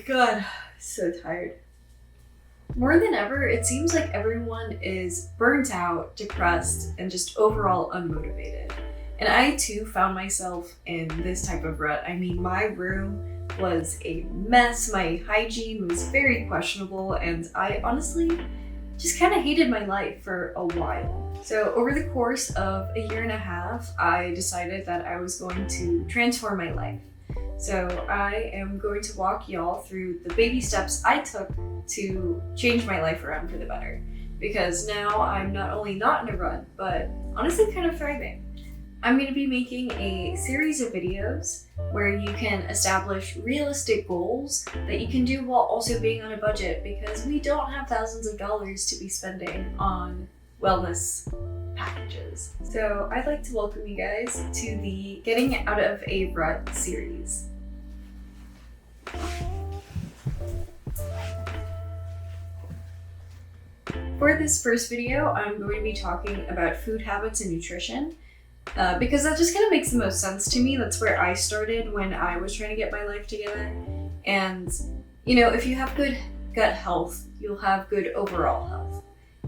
God, so tired. More than ever, it seems like everyone is burnt out, depressed, and just overall unmotivated. And I too found myself in this type of rut. I mean, my room was a mess, my hygiene was very questionable, and I honestly just kind of hated my life for a while. So over the course of a year and a half, I decided that I was going to transform my life. So I am going to walk y'all through the baby steps I took to change my life around for the better. Because now I'm not only not in a rut, but honestly kind of thriving. I'm going to be making a series of videos where you can establish realistic goals that you can do while also being on a budget, because we don't have thousands of dollars to be spending on wellness packages. So I'd like to welcome you guys to the Getting Out of a Rut series. For this first video, I'm going to be talking about food habits and nutrition. Because that just kind of makes the most sense to me. That's where I started when I was trying to get my life together. And, if you have good gut health, you'll have good overall health.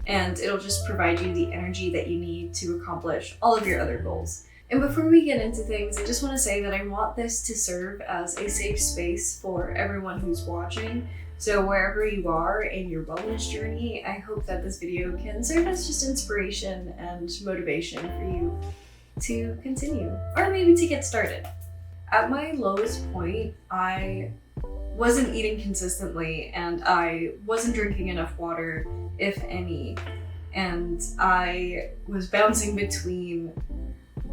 And it'll just provide you the energy that you need to accomplish all of your other goals. And before we get into things, I just want to say that I want this to serve as a safe space for everyone who's watching. So wherever you are in your wellness journey, I hope that this video can serve as just inspiration and motivation for you to continue, or maybe to get started. At my lowest point, I wasn't eating consistently and I wasn't drinking enough water, if any, and I was bouncing between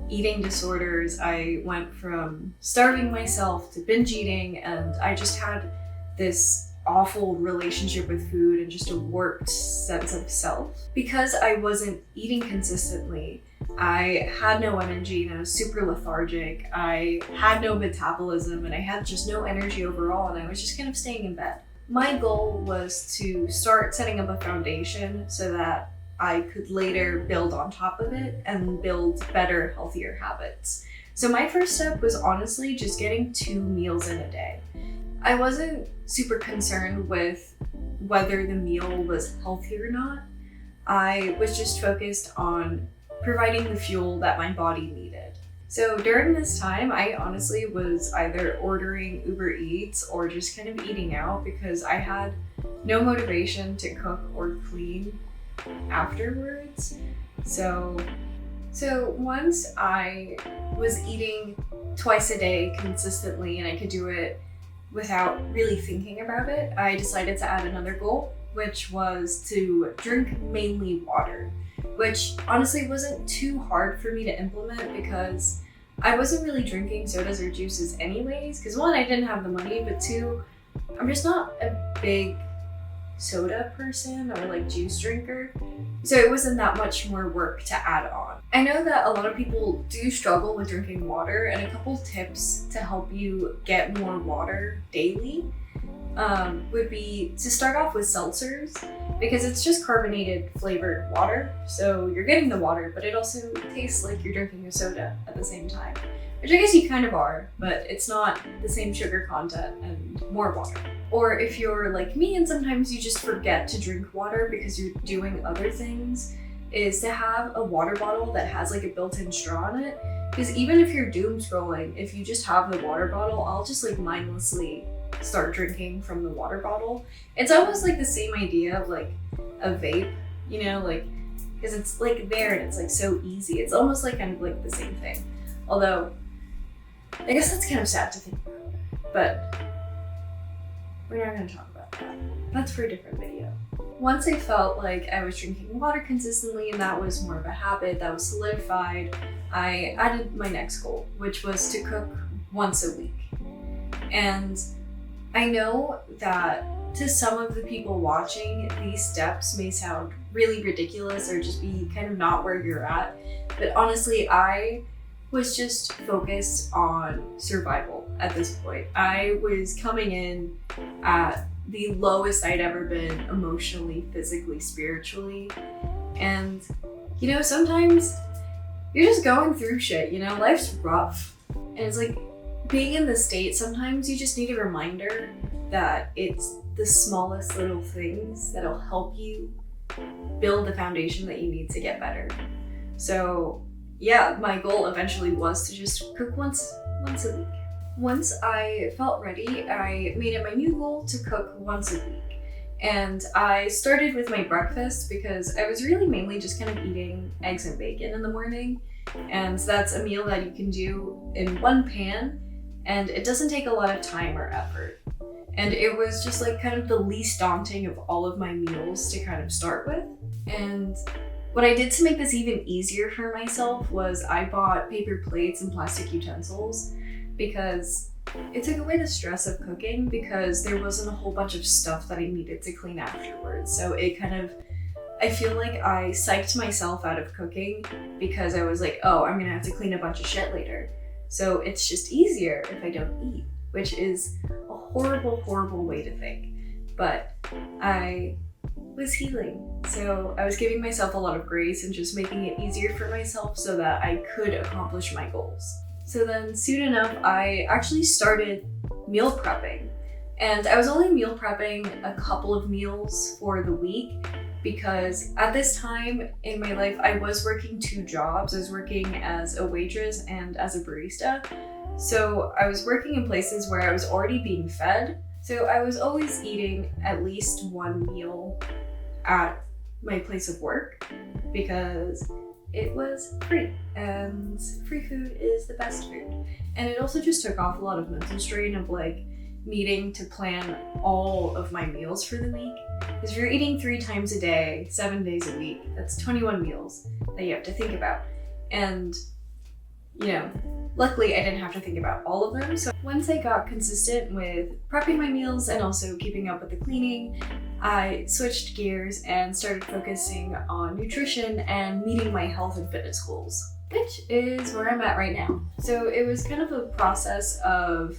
eating disorders. I went from starving myself to binge eating, and I just had this awful relationship with food and just a warped sense of self. Because I wasn't eating consistently, I had no energy and I was super lethargic. I had no metabolism and I had just no energy overall, and I was just kind of staying in bed. My goal was to start setting up a foundation so that I could later build on top of it and build better, healthier habits. So my first step was honestly just getting 2 meals in a day. I wasn't super concerned with whether the meal was healthy or not. I was just focused on providing the fuel that my body needed. So during this time, I honestly was either ordering Uber Eats or just kind of eating out, because I had no motivation to cook or clean afterwards. So once I was eating twice a day consistently and I could do it without really thinking about it, I decided to add another goal, which was to drink mainly water, which honestly wasn't too hard for me to implement because I wasn't really drinking sodas or juices anyways, because 1, I didn't have the money, but 2, I'm just not a big soda person or like juice drinker, so it wasn't that much more work to add on. I know that a lot of people do struggle with drinking water, and a couple tips to help you get more water daily would be to start off with seltzers, because it's just carbonated flavored water, so you're getting the water, but it also tastes like you're drinking a soda at the same time, which I guess you kind of are, but it's not the same sugar content and more water. Or if you're like me and sometimes you just forget to drink water because you're doing other things, is to have a water bottle that has like a built-in straw in it. Because even if you're doom scrolling, if you just have the water bottle, I'll just like mindlessly start drinking from the water bottle. It's almost like the same idea of like a vape, because it's like there and it's like so easy. It's almost like kind of like the same thing. Although, I guess that's kind of sad to think about, but we're not going to talk about that. That's for a different video. Once I felt like I was drinking water consistently and that was more of a habit that was solidified, I added my next goal, which was to cook once a week. And I know that to some of the people watching, these steps may sound really ridiculous or just be kind of not where you're at, but honestly, I was just focused on survival at this point. I was coming in at the lowest I'd ever been emotionally, physically, spiritually. And, sometimes you're just going through shit, life's rough. And it's like being in the States, sometimes you just need a reminder that it's the smallest little things that'll help you build the foundation that you need to get better. So yeah, my goal eventually was to just cook once a week. Once I felt ready, I made it my new goal to cook once a week. And I started with my breakfast because I was really mainly just kind of eating eggs and bacon in the morning. And that's a meal that you can do in one pan, and it doesn't take a lot of time or effort. And it was just like kind of the least daunting of all of my meals to kind of start with. And what I did to make this even easier for myself was I bought paper plates and plastic utensils, because it took away the stress of cooking, because there wasn't a whole bunch of stuff that I needed to clean afterwards. So it kind of, I feel like I psyched myself out of cooking because I was like, oh, I'm gonna have to clean a bunch of shit later. So it's just easier if I don't eat, which is a horrible, horrible way to think. But I was healing. So I was giving myself a lot of grace and just making it easier for myself so that I could accomplish my goals. So then soon enough, I actually started meal prepping. And I was only meal prepping a couple of meals for the week because at this time in my life, I was working 2 jobs. I was working as a waitress and as a barista. So I was working in places where I was already being fed. So I was always eating at least 1 meal at my place of work because it was free, and free food is the best food. And it also just took off a lot of mental strain of like needing to plan all of my meals for the week. Because if you're eating 3 times a day, 7 days a week, that's 21 meals that you have to think about. And, you know, luckily I didn't have to think about all of them. So once I got consistent with prepping my meals and also keeping up with the cleaning, I switched gears and started focusing on nutrition and meeting my health and fitness goals, which is where I'm at right now. So it was kind of a process of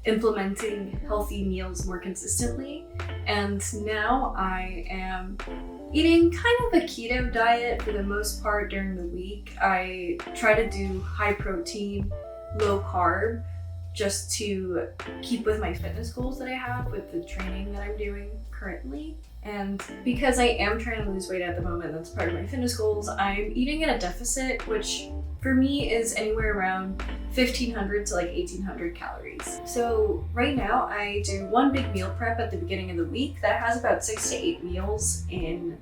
implementing healthy meals more consistently, and now I am eating kind of a keto diet for the most part during the week. I try to do high protein, low carb, just to keep with my fitness goals that I have with the training that I'm doing currently. And because I am trying to lose weight at the moment, that's part of my fitness goals, I'm eating at a deficit, which for me is anywhere around 1,500 to like 1,800 calories. So right now I do 1 big meal prep at the beginning of the week that has about 6 to 8 meals in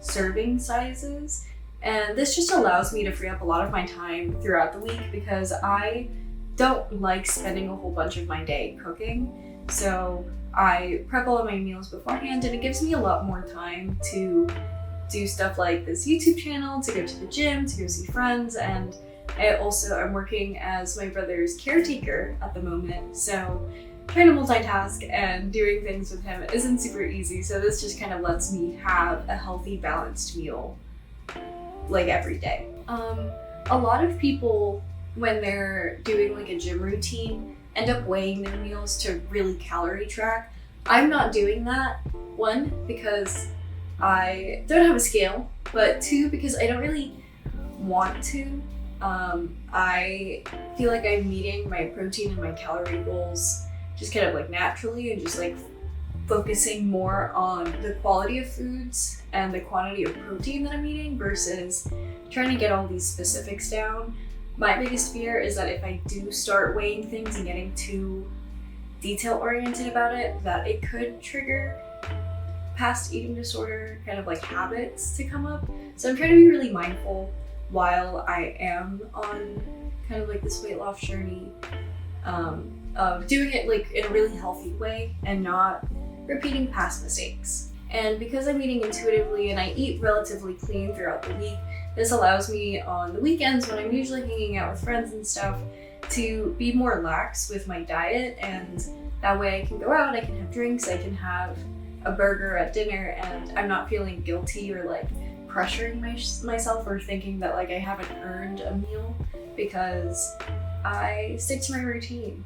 serving sizes. And this just allows me to free up a lot of my time throughout the week because I don't like spending a whole bunch of my day cooking. So I prep all of my meals beforehand, and it gives me a lot more time to do stuff like this YouTube channel, to go to the gym, to go see friends, and I'm working as my brother's caretaker at the moment, so trying to multitask and doing things with him isn't super easy, so this just kind of lets me have a healthy, balanced meal like every day. A lot of people, when they're doing like a gym routine, end up weighing their meals to really calorie track. I'm not doing that. 1, because I don't have a scale, but 2, because I don't really want to. I feel like I'm meeting my protein and my calorie goals just kind of like naturally, and just like focusing more on the quality of foods and the quantity of protein that I'm eating versus trying to get all these specifics down. My biggest fear is that if I do start weighing things and getting too detail oriented about it, that it could trigger past eating disorder kind of like habits to come up. So I'm trying to be really mindful while I am on kind of like this weight loss journey, of doing it like in a really healthy way and not repeating past mistakes. And because I'm eating intuitively and I eat relatively clean throughout the week, this allows me on the weekends when I'm usually hanging out with friends and stuff to be more lax with my diet, and that way I can go out, I can have drinks, I can have a burger at dinner, and I'm not feeling guilty or like pressuring myself or thinking that like I haven't earned a meal because I stick to my routine.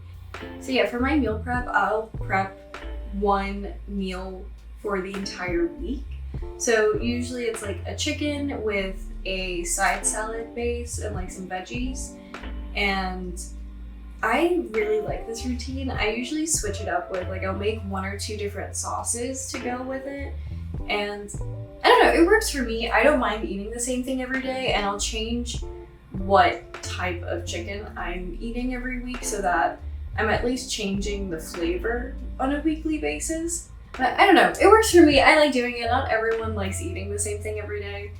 So yeah, for my meal prep, I'll prep 1 meal for the entire week. So usually it's like a chicken with a side salad base and like some veggies, and I really like this routine. I usually switch it up with, like, I'll make 1 or 2 different sauces to go with it. And I don't know, it works for me. I don't mind eating the same thing every day, and I'll change what type of chicken I'm eating every week so that I'm at least changing the flavor on a weekly basis. But I don't know, it works for me. I like doing it. Not everyone likes eating the same thing every day.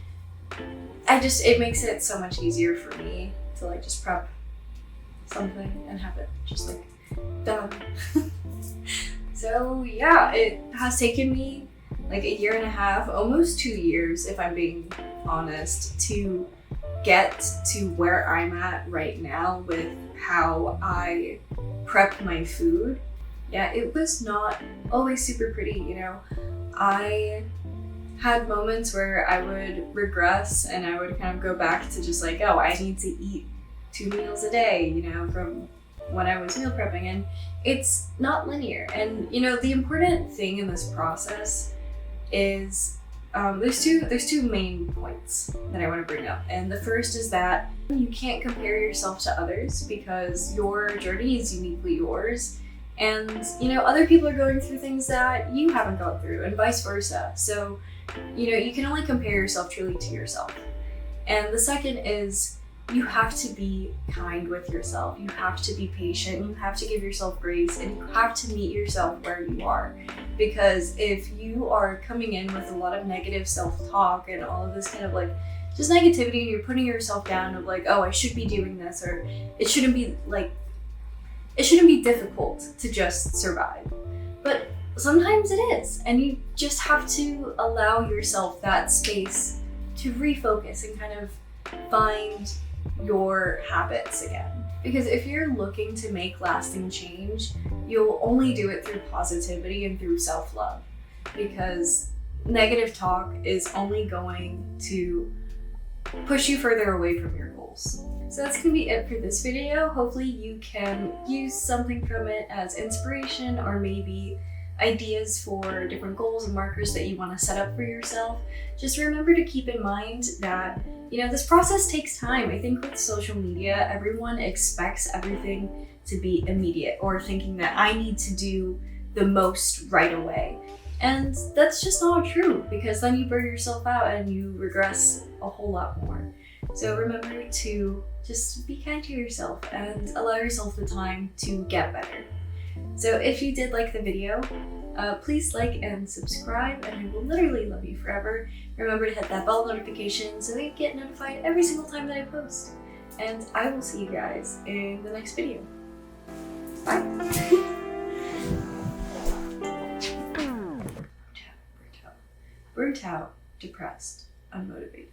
It makes it so much easier for me to like just prep something and have it just like done. So yeah, it has taken me like 1.5 years, almost 2 years if I'm being honest, to get to where I'm at right now with how I prep my food. Yeah, it was not always super pretty, you know. I had moments where I would regress and I would kind of go back to just like, oh, I need to eat 2 meals a day, you know, from when I was meal prepping, and it's not linear. And you know, the important thing in this process is there's two main points that I want to bring up. And the first is that you can't compare yourself to others because your journey is uniquely yours. And you know, other people are going through things that you haven't gone through, and vice versa. So, you know, you can only compare yourself truly to yourself. And the second is you have to be kind with yourself. You have to be patient. You have to give yourself grace, and you have to meet yourself where you are. Because if you are coming in with a lot of negative self-talk and all of this kind of like just negativity, and you're putting yourself down of like, oh, I should be doing this, or it shouldn't be difficult to just survive. But sometimes it is, and you just have to allow yourself that space to refocus and kind of find your habits again. Because if you're looking to make lasting change, you'll only do it through positivity and through self-love. Because negative talk is only going to push you further away from your goals. So that's gonna be it for this video. Hopefully you can use something from it as inspiration, or maybe ideas for different goals and markers that you want to set up for yourself. Just remember to keep in mind that, you know, this process takes time. I think with social media, everyone expects everything to be immediate, or thinking that I need to do the most right away. And that's just not true, because then you burn yourself out and you regress a whole lot more. So remember to just be kind to yourself and allow yourself the time to get better. So if you did like the video, please like and subscribe, and I will literally love you forever. Remember to hit that bell notification so that you get notified every single time that I post. And I will see you guys in the next video. Bye. Burnt out, depressed, unmotivated.